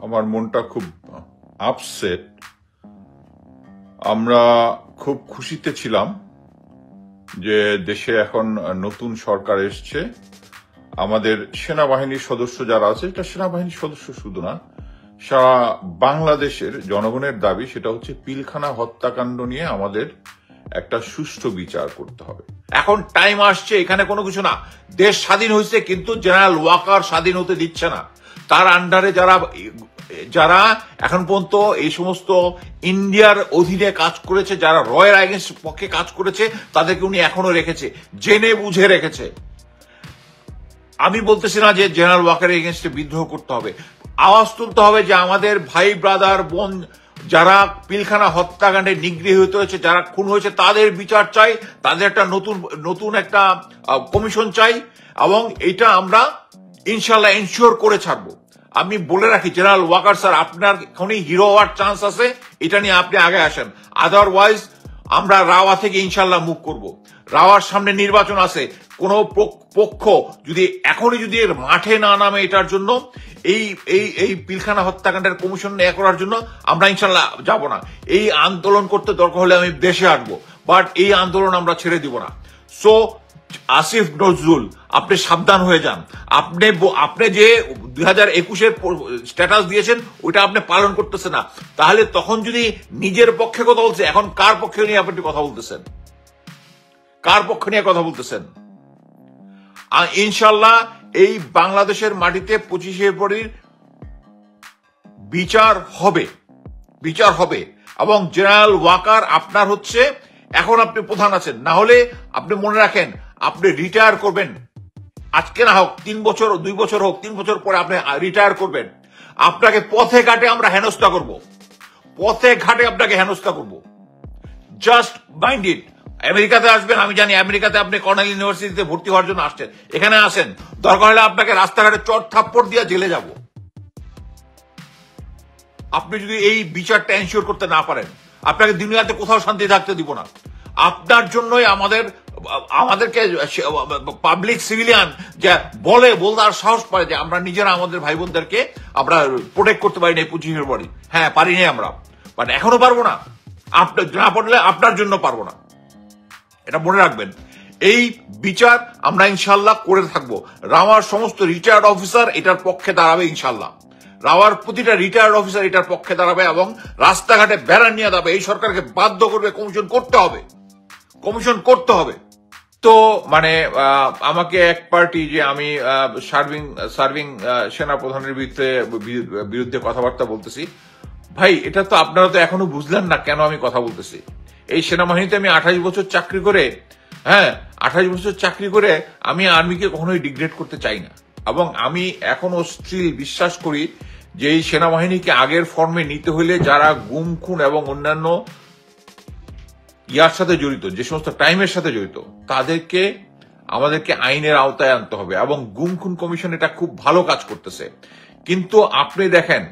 আমার মনটা খুব আপসেট। আমরা খুব খুশিতে ছিলাম যে দেশে এখন নতুন সরকার এসছে। আমাদের সেনাবাহিনীর সদস্য যারা আছে, এটা সেনাবাহিনীর সদস্য শুধু না, সারা বাংলাদেশের জনগণের দাবি সেটা হচ্ছে পিলখানা হত্যাকাণ্ড নিয়ে আমাদের একটা সুষ্ঠু বিচার করতে হবে। এখন টাইম আসছে, এখানে কোনো কিছু না। দেশ স্বাধীন হয়েছে, কিন্তু জেনারেল ওয়াকার স্বাধীন হতে দিচ্ছে না। তার আন্ডারে যারা এখন পর্যন্ত এই সমস্ত ইন্ডিয়ার অধীনে কাজ করেছে, যারা রয়ের আইনের পক্ষে কাজ করেছে, তাদেরকে উনি এখনো রেখেছে, জেনে বুঝে রেখেছে। আমি বলতেছি না যে জেনারেল ওয়াকারের এগেনস্টে বিদ্রোহ করতে হবে, আওয়াজ তুলতে হবে যে আমাদের ভাই ব্রাদার বোন যারা পিলখানা হত্যাকাণ্ডে নিগৃহীত হয়েছে, যারা খুন হয়েছে, তাদের বিচার চাই, তাদের একটা নতুন একটা কমিশন চাই, এবং এটা আমরা ইনশাল্লাহ এনশিওর করে ছাড়বো। আমি বলে রাখি, জেনারেল ওয়াকার স্যার, আপনার এখনই হিরো হওয়ার চান্স আছে, এটা নিয়ে আপনি আগে আসেন। আদারওয়াইজ আমরা রাওয়া থেকে ইনশাল্লাহ মুভ করব। রাওয়ার সামনে নির্বাচন আছে, কোন পক্ষ এখনই যদি এর মাঠে না নামে এটার জন্য, এই পিলখানা হত্যাকাণ্ডের কমিশন করার জন্য, আমরা ইনশাল্লাহ যাব না। এই আন্দোলন করতে দরকার হলে আমি দেশে আসবো, বাট এই আন্দোলন আমরা ছেড়ে দিব না। সো আসিফ নজরুল, আপনি সাবধান হয়ে যান। আপনি যে 2021-এর স্ট্যাটাস দিয়েছেন, ওইটা আপনি পালন করতেছেন না। তাহলে তখন যদি নিজের পক্ষে কথা বলছে, এখন কার পক্ষে নিয়ে আপনি কথা বলতেছেন? কার পক্ষে নিয়ে কথা বলতেছেন? ইনশাল্লাহ এই বাংলাদেশের মাটিতে 25শে ফেব্রুয়ারির বিচার হবে। এবং জেনারেল ওয়াকার আপনার হচ্ছে, এখন আপনি প্রধান আছেন, না হলে আপনি মনে রাখেন, আপনি রিটায়ার করবেন। আজকে না হোক, 3 বছর 2 বছর হোক, 3 বছর পরে আপনি রিটায়ার করবেন। আপনাকে পথে ঘাটে আমরা হেনস্থা করব, পথে ঘাটে আপনাকে হেনস্থা করব। Just mind it. আমেরিকাতে আসবেন, আমি জানি আমেরিকাতে আপনি কর্নেল ইউনিভার্সিটিতে ভর্তি হওয়ার জন্য আসছেন, এখানে আসেন, দরকার হলে আপনাকে রাস্তাঘাটে চট থাপ্পড় দিয়ে জেলে যাব, আপনি যদি এই বিচারটা এনশিওর করতে না পারেন। আপনাকে দুনিয়াতে কোথাও শান্তি থাকতে দিব না। আপনার জন্যই আমাদেরকে পাবলিক সিভিলিয়ান যে বলার সাহস পায় যে আমরা নিজেরা আমাদের ভাই বোনদেরকে আমরা প্রোটেক্ট করতে পারি না 25শে ফেব্রুয়ারি। হ্যাঁ, পারি নাই আমরা, বাট এখনো পারবো না। আপনার না পারলে আপনার জন্য পারবো না, এটা মনে রাখবেন। এই বিচার আমরা ইনশাল্লাহ করে থাকবো। রাওয়ার সমস্ত রিটায়ার্ড অফিসার এটার পক্ষে দাঁড়াবে ইনশাল্লাহ। রাওয়ার প্রতিটা রিটায়ার্ড অফিসার এটার পক্ষে দাঁড়াবে এবং রাস্তাঘাটে ব্যানার নিয়ে দাঁড়াবে। এই সরকারকে বাধ্য করবে, কমিশন করতে হবে। তো মানে আমাকে এক পার্টি, যে আমি সার্ভিং সেনাপ্রধানের বিরুদ্ধে কথাবার্তা বলতেছি, ভাই এটা তো আপনারা তো এখনো বুঝলেন না কেন আমি কথা বলতেছি। এই সেনাবাহিনীতে আমি 28 বছর চাকরি করে, 28 বছর চাকরি করে আমি আর্মিকে কখনোই ডিগ্রেড করতে চাই না। এবং আমি এখনো স্টিল বিশ্বাস করি যে এই সেনাবাহিনীকে আগের ফর্মে নিতে হলে যারা গুম খুন এবং অন্যান্য ইয়ার সাথে জড়িত, যে সমস্ত টাইমের সাথে জড়িত, আমাদেরকে আইনের আওতায় আনতে হবে। এবং গুম খুন কমিশন এটা খুব ভালো কাজ করতেছে। কিন্তু আপনি দেখেন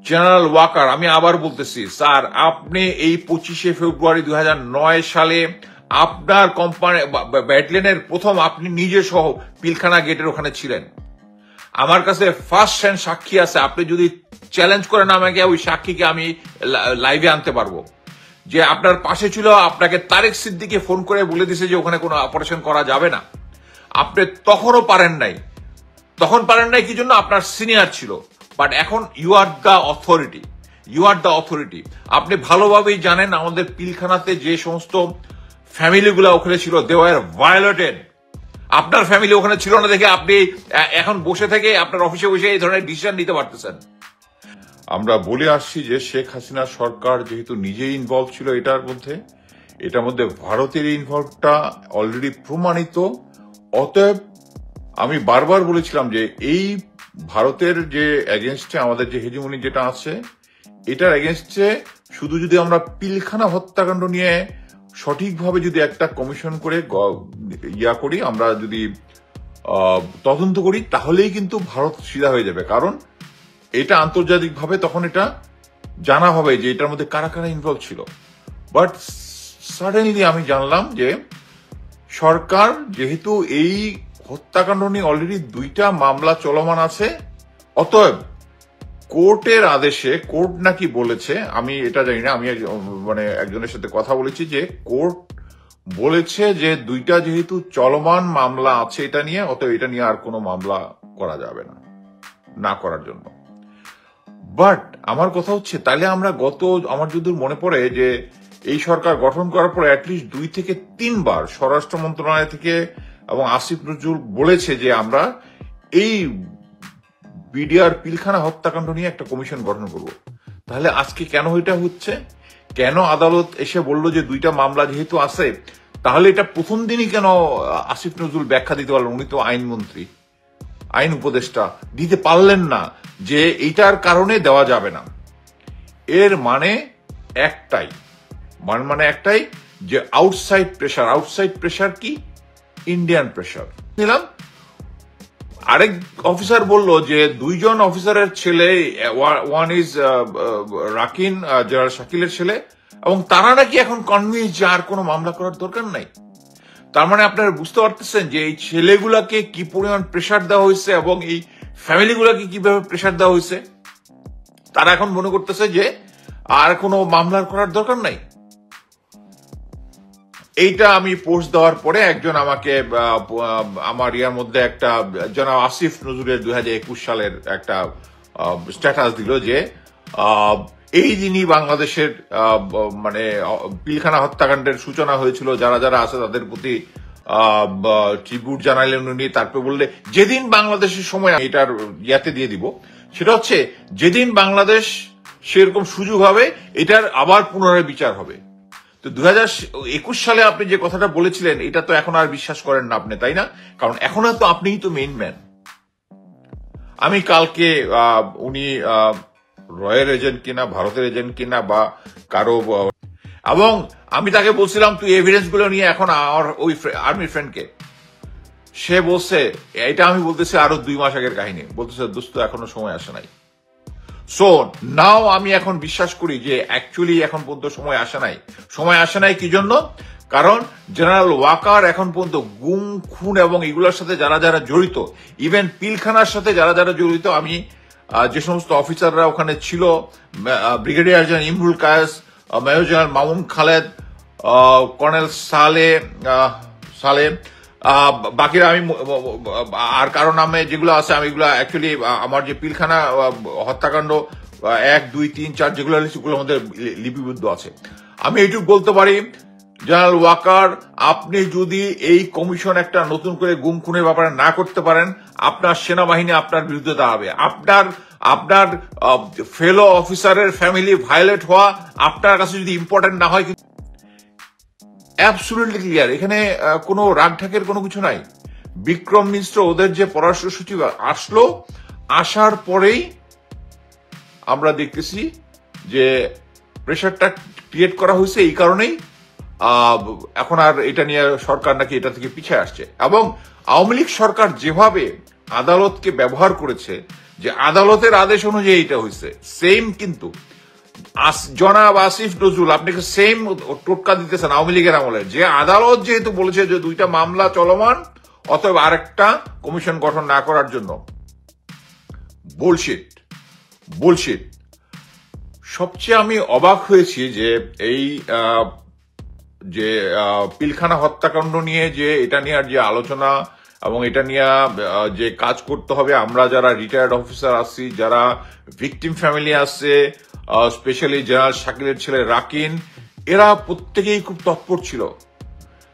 জেনারেল ওয়াকার, আমি আবার বলতেছি স্যার, আপনি এই 25শে ফেব্রুয়ারি 2009 সালে আপনার কোম্পানি ব্যাটালিয়নের প্রথম, আপনি নিজে সহ পিলখানা গেটের ওখানে ছিলেন। আমার কাছে ফার্স্ট হ্যান্ড সাক্ষী আছে। আপনি যদি চ্যালেঞ্জ করেন আমাকে, ওই সাক্ষীকে আমি লাইভে আনতে পারবো, যে আপনার পাশে ছিল। আপনাকে তারেক সিদ্দিকী ফোন করে বলে দিছে যে ওখানে কোনো অপারেশন করা যাবে না। আপনি তখনও পারেন নাই। কি জন্য? আপনার সিনিয়র ছিল। বাট এখন ইউ আর দ্য অথরিটি। আপনি ভালোভাবেই জানেন আমাদের পিলখানাতে যে সমস্ত ফ্যামিলিগুলো ওখানে ছিল, দে ওয়ার ভায়োলেটেড। আপনার ফ্যামিলি ওখানে ছিল না দেখে আপনি এখন বসে থেকে আপনার অফিসে বসে এই ধরনের ডিসিশন নিতে পারতেছেন। আমরা বলে আসছি যে শেখ হাসিনা সরকার যেহেতু নিজেই ইনভলভ ছিল এটার মধ্যে ভারতের ইনভলভটা অলরেডি প্রমাণিত। অতএব আমি বারবার বলেছিলাম যে এই ভারতের যে এগেনস্টে আমাদের যে হেজিমনি যেটা আছে, এটার এগেনস্টে শুধু যদি আমরা পিলখানা হত্যাকাণ্ড নিয়ে সঠিকভাবে যদি একটা কমিশন করে করি, আমরা যদি তদন্ত করি, তাহলেই কিন্তু ভারত সিধা হয়ে যাবে। কারণ এটা আন্তর্জাতিকভাবে তখন এটা জানা হবে যে এটার মধ্যে কারা কারা ইনভলভ ছিল। বাট সাডেনলি আমি জানলাম যে সরকার, যেহেতু এই হত্যাকাণ্ড নিয়ে অলরেডি 2টা মামলা চলমান আছে, অতএব কোর্টের আদেশে, কোর্ট নাকি বলেছে, আমি এটা জানি না, আমি মানে একজনের সাথে কথা বলেছি যে কোর্ট বলেছে যে দুইটা যেহেতু চলমান মামলা আছে এটা নিয়ে, অতএব এটা নিয়ে আর কোনো মামলা করা যাবে না, না করার জন্য। বাট আমার কথা হচ্ছে, তাহলে আমরা আমার যদি মনে পড়ে যে এই সরকার গঠন করার পর অ্যাটলিস্ট 2 থেকে 3 বার স্বরাষ্ট্র মন্ত্রণালয় থেকে এবং আসিফ নজরুল বলেছে যে আমরা এই বিডিআর পিলখানা হত্যাকাণ্ড নিয়ে একটা কমিশন গঠন করব। তাহলে আজকে কেন এটা হচ্ছে? কেন আদালত এসে বলল যে 2টা মামলা যেহেতু আছে, তাহলে এটা প্রথম দিনই কেন আসিফ নজরুল ব্যাখ্যা দিতে পারলেন? উনি তো আইনমন্ত্রী, আইন উপদেষ্টা, দিতে পারলেন না যে এইটার কারণে দেওয়া যাবে না। এর মানে একটাই যে আউটসাইড প্রেশার কি? Indian pressure. নিলাম আরেক অফিসার বলল যে 2 জন অফিসারের ছেলে, ওয়ান ইজ রাকিন, জেনারেল শাকিলের ছেলে, এবং তারা নাকি এখন কনভিন্স যে আর কোনো মামলা করার দরকার নাই। তার মানে আপনারা বুঝতে পারতেছেন যে এই ছেলেগুলাকে কি পরিমাণ প্রেশার দেওয়া হয়েছে এবং এই ফ্যামিলিগুলাকে কিভাবে প্রেশার দেওয়া হয়েছে। তারা এখন মনে করতেছে যে আর কোনো মামলার করার দরকার নাই। এইটা আমি পোস্ট দেওয়ার পরে একজন আমাকে আমার ইয়ার মধ্যে একটা জনাব আসিফ নজরুলের 2021 সালের একটা স্ট্যাটাস দিল যে এই দিনই বাংলাদেশের মানে পিলখানা হত্যাকাণ্ডের সূচনা হয়েছিল, যারা যারা আছে তাদের প্রতি ট্রিবিউট জানাইলেন উনি। তারপরে বললে যেদিন বাংলাদেশের সময়, এটার ইয়াতে দিয়ে দিব, সেটা হচ্ছে যেদিন বাংলাদেশ সেরকম সুযোগ হবে এটার আবার পুনরায় বিচার হবে। তো 2021 সালে আপনি যে কথাটা বলেছিলেন এটা তো এখন আর বিশ্বাস করেন না আপনি, তাই না? কারণ এখন তো আপনিই তো মেইন ম্যান। আমি কালকে উনি রয়ের এজেন্ট কিনা, ভারতের এজেন্ট কিনা বা কারো, এবং আমি তাকে বলছিলাম তুই এভিডেন্স গুলো নিয়ে এখন আমার ওই আর্মি ফ্রেন্ডকে, সে বলছে এটা আমি বলতেছি আরো 2 মাস আগের কাহিনী, বলতেছে দোস্ত এখনো সময় আসে নাই। সো নাও আমি এখন বিশ্বাস করি যে অ্যাকচুয়ালি এখন পর্যন্ত সময় আসে নাই। কি জন্য? কারণ জেনারেল ওয়াকার এখন পর্যন্ত গুম, খুন এবং এগুলোর সাথে যারা যারা জড়িত, ইভেন পিলখানার সাথে যারা যারা জড়িত, আমি যে সমস্ত অফিসাররা ওখানে ছিল, brigadier general Imrul Kayes, major general Mamun Khaled, colonel Salem, বাকিরা আমি আর কারো নামে যেগুলো আছে আমি এগুলো অ্যাকচুয়ালি আমার যে পিলখানা হত্যাকাণ্ড 1, 2, 3, 4 যেগুলো সেগুলোর মধ্যে লিপিবদ্ধ আছে। আমি এইটুকু বলতে পারি, জেনারেল ওয়াকার, আপনি যদি এই কমিশন একটা নতুন করে গুম খুনের ব্যাপারে না করতে পারেন, আপনার সেনাবাহিনী আপনার বিরুদ্ধে দাঁড়াবে। আপনার ফেলো অফিসারের ফ্যামিলি ভায়োলেট হওয়া আপনার কাছে যদি ইম্পর্টেন্ট না হয়, অ্যাবসলিউটলি ক্লিয়ার, এখানে কোনো রাগঢাকের কোনো কিছু নাই। বিক্রম মিশ্র ওদের যে পররাষ্ট্র সচিব আসার পরেই আমরা দেখতেছি যে প্রেশারটা ক্রিয়েট করা হয়েছে। এই কারণেই এখন আর এটা নিয়ে সরকার নাকি এটা থেকে পিছিয়ে আসছে। এবং আওয়ামী লীগ সরকার যেভাবে আদালতকে ব্যবহার করেছে, যে আদালতের আদেশ অনুযায়ী এটা হয়েছে, সেম কিন্তু জনাব আসিফ নজরুল আপনাকে সেম টোটকা দিতেছেন আওয়ামী লীগের আমলে, যে আদালত যেহেতু বলেছে যে 2টা মামলা চলমান, অতএব আরেকটা কমিশন গঠন না করার জন্য। বুলশিট। সবচেয়ে আমি অবাক হয়েছি যে এই যে পিলখানা হত্যাকাণ্ড নিয়ে যে এটা নিয়ে যে আলোচনা এবং এটা নিয়ে যে কাজ করতে হবে, আমরা যারা রিটায়ার্ড অফিসার আছি, যারা ভিকটিম ফ্যামিলি আছে, স্পেশালি জেনারেল শাকিলের ছেলে রাকিন, এরা প্রত্যেকেই খুব তৎপর ছিল।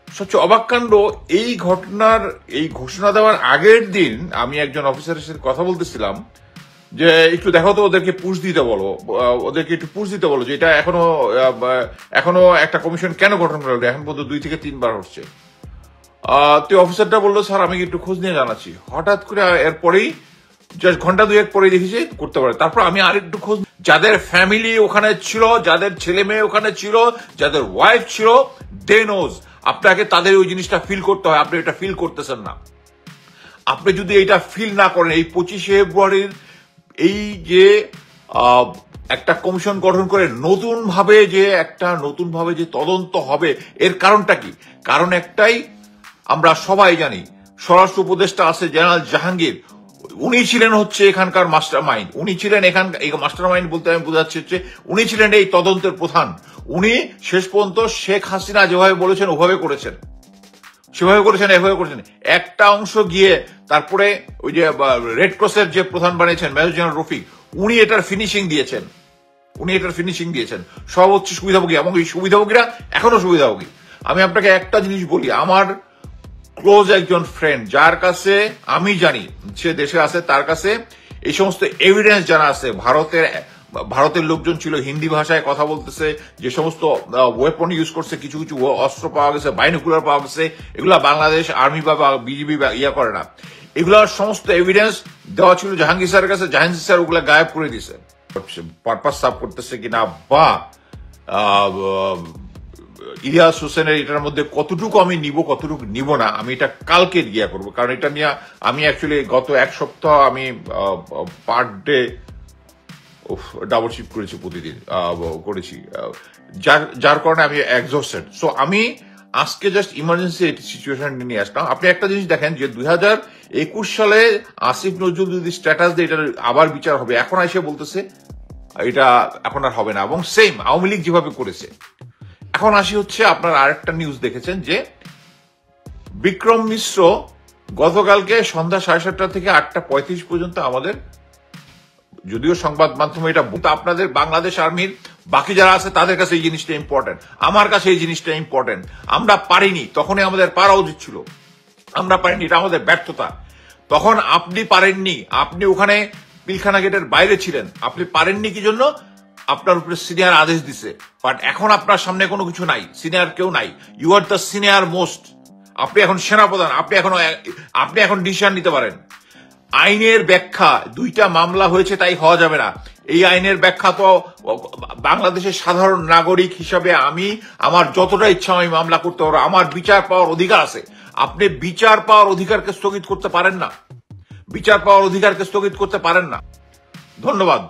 সবচেয়ে অবাক কাণ্ড, এই ঘটনার এই ঘোষণা দেওয়ার আগের দিন আমি একজন অফিসারের সাথে কথা বলতেছিলাম যে একটু দেখো তো ওদেরকে পুশ দিতে বলো যে এটা এখনো একটা কমিশন কেন গঠন করা হলো, এখন পর্যন্ত 2 থেকে 3 বার হচ্ছে। তো অফিসারটা বললো স্যার আমি একটু খোঁজ নিয়ে জানাচ্ছি। হঠাৎ করে এরপরেই জাস্ট ঘন্টা 2-1 পরেই দেখেছি করতে পারে। তারপর আমি আরেকটু খোঁজ, যাদের ফ্যামিলি ওখানে ছিল, যাদের ছেলে মেয়ে ওখানে ছিল, যাদের ওয়াইফ ছিল, দে নোজ। আপনাকে তাদের ওই জিনিসটা ফিল করতে হয়, আপনি এটা ফিল করতেছেন না। আপনি যদি এটা ফিল না করেন, এই 25শে ফেব্রুয়ারির এই যে একটা কমিশন গঠন করে নতুন ভাবে যে তদন্ত হবে, এর কারণটা কি? কারণ একটাই, আমরা সবাই জানি স্বরাষ্ট্র উপদেষ্টা আছে জেনারেল জাহাঙ্গীর, উনি ছিলেন হচ্ছে এখানকার মাস্টার মাইন্ড, উনি ছিলেন মাস্টার মাইন্ড বলতে আমি বোঝাচ্ছি হচ্ছে উনি ছিলেন এই তদন্তের প্রধান। উনি শেষ পর্যন্ত শেখ হাসিনা যেভাবে বলেছেন ওভাবে করেছেন, সেভাবে করেছেন, এভাবে করেছেন। একটা অংশ গিয়ে তারপরে ওই যে রেড ক্রসের যে প্রধান বানিয়েছেন মেজর জেনারেল রফিক, উনি এটার ফিনিশিং দিয়েছেন। সব হচ্ছে সুবিধাভোগী, এবং এই সুবিধাভোগীরা এখনো সুবিধাভোগী। আমি আপনাকে একটা জিনিস বলি, আমার ক্লোজ একজন ফ্রেন্ড যার কাছে আমি জানি সে দেশে আছে, তার কাছে এই সমস্ত এভিডেন্স জানা আছে। ভারতের লোকজন ছিল, হিন্দি ভাষায় কথা বলতেছে, যে সমস্ত ওয়েপন ইউজ করছে, কিছু কিছু অস্ত্র পাওয়া গেছে, বাইনোকুলার পাওয়া গেছে, এগুলা বাংলাদেশ আর্মি বা বিজিবি ইয়া করে না। এগুলার সমস্ত এভিডেন্স দেওয়া ছিল জাহাঙ্গীর স্যারের কাছে। জাহাঙ্গীর স্যার ওগুলা গায়েব করে দিছে, পারপাস সাফ করতেছে কিনা বা ইলিয়াস হোসেনের এটার মধ্যে কতটুকু আমি নিব কতটুকু নিব না, আমি এটা কালকে গিয়া করবো। কারণ এটা নিয়ে আমি অ্যাকচুয়ালি গত এক সপ্তাহ আমি পার ডে ডাবল শিফট করেছি, প্রতিদিন করেছি, যার কারণে আমি এক্সস্টেড। সো আমি আজকে জাস্ট ইমার্জেন্সি সিচুয়েশন নিয়ে আসলাম। আপনি একটা জিনিস দেখেন যে 2021 সালে আসিফ নজরুল যদি স্ট্যাটাস দিয়ে এটার আবার বিচার হবে, এখন এসে বলতেছে এটা এখন আর হবে না, এবং সেম আওয়ামী লীগ যেভাবে করেছে। এখন আসি হচ্ছে আপনার আরেকটা নিউজ দেখেছেন যে বিক্রম মিশ্র গতকালকে সন্ধ্যা 7:30 থেকে 8:35 পর্যন্ত, আমাদের যদিও সংবাদ মাধ্যমে এটা আপনাদের বাংলাদেশ আর্মির বাকি যারা আছে তাদের কাছে এই জিনিসটা ইম্পর্টেন্ট, আমার কাছে এই জিনিসটা ইম্পর্টেন্ট। আমরা পারিনি, তখনই আমাদের পারা উচিত ছিল, আমরা পারিনি, এটা আমাদের ব্যর্থতা। তখন আপনি পারেননি, আপনি ওখানে পিলখানা গেটের বাইরে ছিলেন, আপনি পারেননি কি জন্য? আপনার উপরে সিনিয়র আদেশ দিছে। বাট এখন আপনার সামনে কোনো কিছু নাই, সিনিয়র কেউ নাই, you are the senior most. আপনি এখন সেনাপ্রধান, আপনি এখন ডিসিশন নিতে পারেন। আইনের ব্যাখ্যা, 2টা মামলা হয়েছে তাই হওয়া যাবে না। এই আইনের ব্যাখ্যা তো বাংলাদেশের সাধারণ নাগরিক হিসাবে আমি আমার যতটা ইচ্ছা আমি মামলা করতে পারবো, আমার বিচার পাওয়ার অধিকার আছে। আপনি বিচার পাওয়ার অধিকারকে স্থগিত করতে পারেন না, ধন্যবাদ।